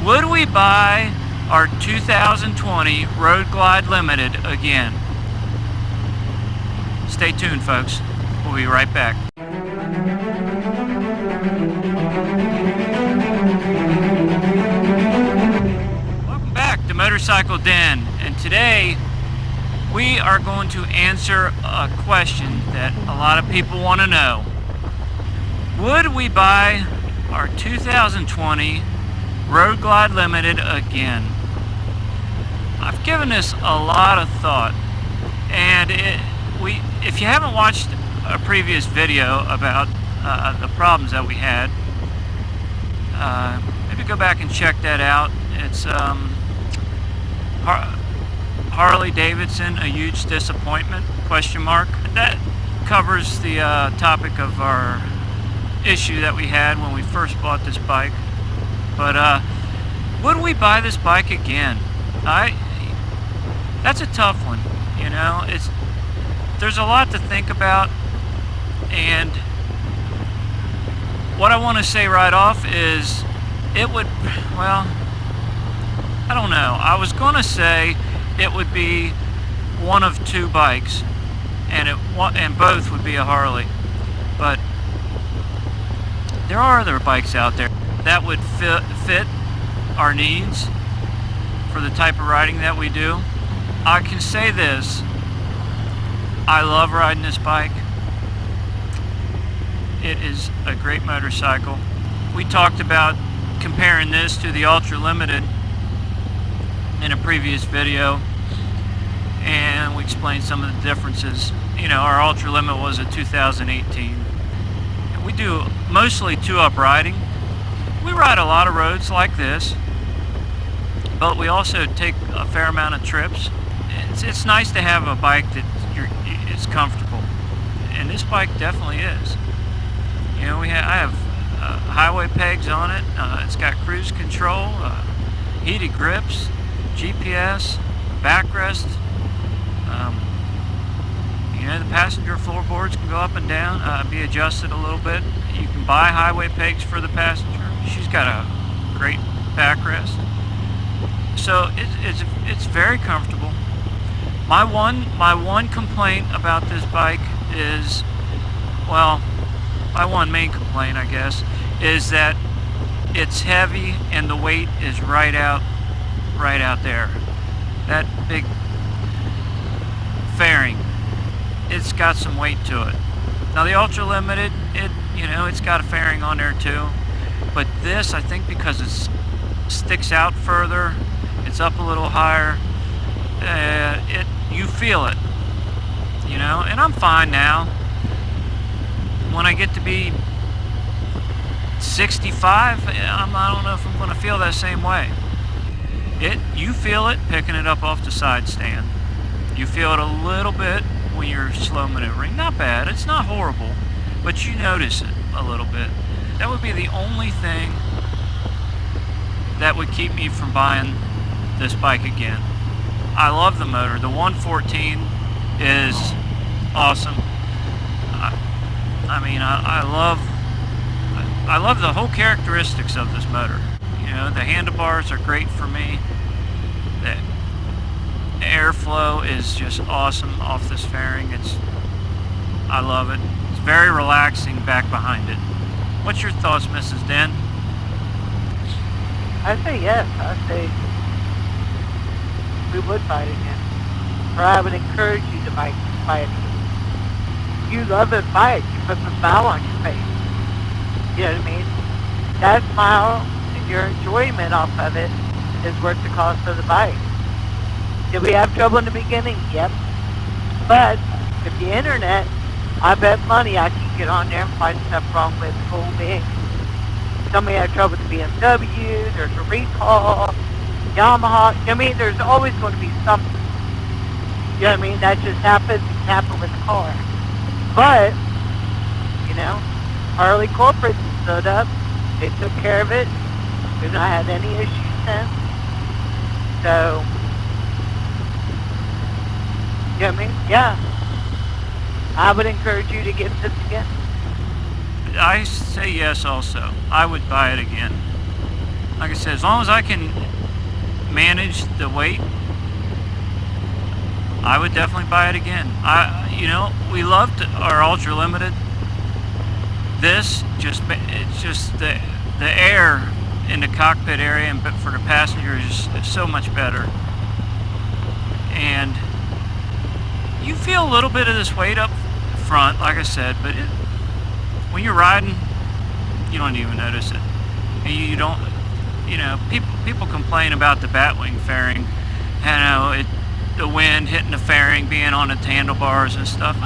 Would we buy our 2020 Road Glide Limited again? Stay tuned, folks. We'll be right back. Welcome back to Motorcycle Den, and today we are going to answer a question that a lot of people want to know. Would we buy our 2020 Road Glide Limited again? I've given this a lot of thought, and if you haven't watched a previous video about the problems that we had, maybe go back and check that out. It's Harley Davidson, a huge disappointment, ? That covers the topic of our issue that we had when we first bought this bike. But would we buy this bike again? That's a tough one, you know. There's a lot to think about, and what I want to say right off is it would, well, I don't know. I was going to say it would be one of two bikes, and both would be a Harley, but there are other bikes out there that would fit our needs for the type of riding that we do. I can say this: I love riding this bike. It is a great motorcycle. We talked about comparing this to the Ultra Limited in a previous video, and we explained some of the differences. You know, our Ultra Limit was a 2018. We do mostly two-up riding. We ride a lot of roads like this, but we also take a fair amount of trips. It's nice to have a bike that is comfortable, and this bike definitely is. You know, I have highway pegs on it. It's got cruise control, heated grips, GPS, backrest. You know, the passenger floorboards can go up and down, be adjusted a little bit. You can buy highway pegs for the passenger. She's got a great backrest, so it's very comfortable. My one complaint about this bike is, well, my one main complaint, I guess, is that it's heavy and the weight is right out there. That big fairing, it's got some weight to it. Now the Ultra Limited, it's got a fairing on there too, but this, I think, because it sticks out further, it's up a little higher, you feel it, you know. And I'm fine now. When I get to be 65, I don't know if I'm going to feel that same way. You feel it picking it up off the side stand. You feel it a little bit when you're slow maneuvering. Not bad, it's not horrible, but you notice it a little bit. That would be the only thing that would keep me from buying this bike again. I love the motor. The 114 is awesome. I love the whole characteristics of this motor. You know, the handlebars are great for me. The airflow is just awesome off this fairing. I love it. It's very relaxing back behind it. What's your thoughts, Mrs. Den? I say yes. I say we would buy it again. Or I would encourage you to buy it again. You love it, buy it. You put the smile on your face. You know what I mean? That smile and your enjoyment off of it is worth the cost of the bike. Did we have trouble in the beginning? Yep. But if the internet, I bet money I can get on there and find stuff wrong with the whole thing. Somebody had trouble with the BMW, there's a recall, Yamaha. I mean, there's always going to be something. You know what I mean? That just happens. It happened with the car. But, you know, Harley corporate stood up. They took care of it. We've not had any issues since. So, you know what I mean? Yeah. I would encourage you to get this again. I say yes also. I would buy it again. like I said, as long as I can manage the weight, I would definitely buy it again. You know, we loved our Ultra Limited. This it's just the air in the cockpit area and for the passengers is so much better. And you feel a little bit of this weight up front, like I said, but when you're riding, you don't even notice it. And you don't, you know, people complain about the batwing fairing, you know, the wind hitting the fairing, being on its handlebars and stuff.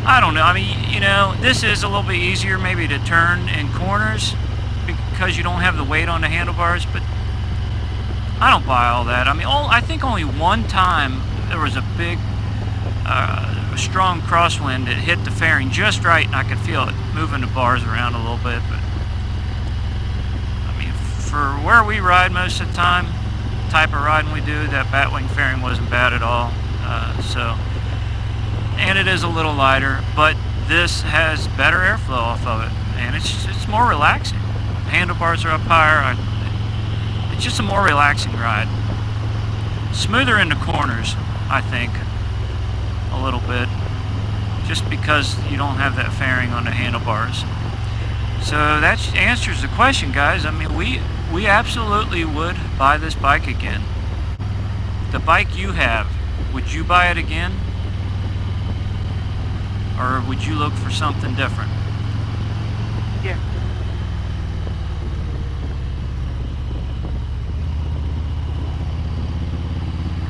I don't know. I mean, you know, this is a little bit easier maybe to turn in corners because you don't have the weight on the handlebars, but I don't buy all that. I mean, I think only one time there was a big, strong crosswind that hit the fairing just right, and I could feel it moving the bars around a little bit. But I mean, for where we ride most of the time, type of riding we do, that batwing fairing wasn't bad at all. And it is a little lighter, but this has better airflow off of it, and it's more relaxing. Handlebars are up higher. It's just a more relaxing ride. Smoother in the corners, I think, a little bit, just because you don't have that fairing on the handlebars. So that answers the question, guys. I mean, we absolutely would buy this bike again. The bike you have, would you buy it again? Or would you look for something different? Yeah.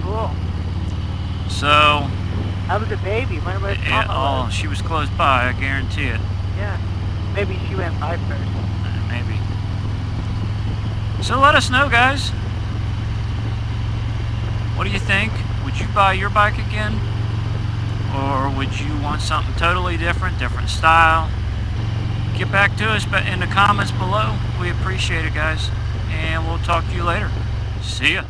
Cool. So... How was the baby? When was oh, she was close by, I guarantee it. Yeah. Maybe she went by first. Maybe. So let us know, guys. What do you think? Would you buy your bike again? Or would you want something totally different, different style? Get back to us in the comments below. We appreciate it, guys. And we'll talk to you later. See ya.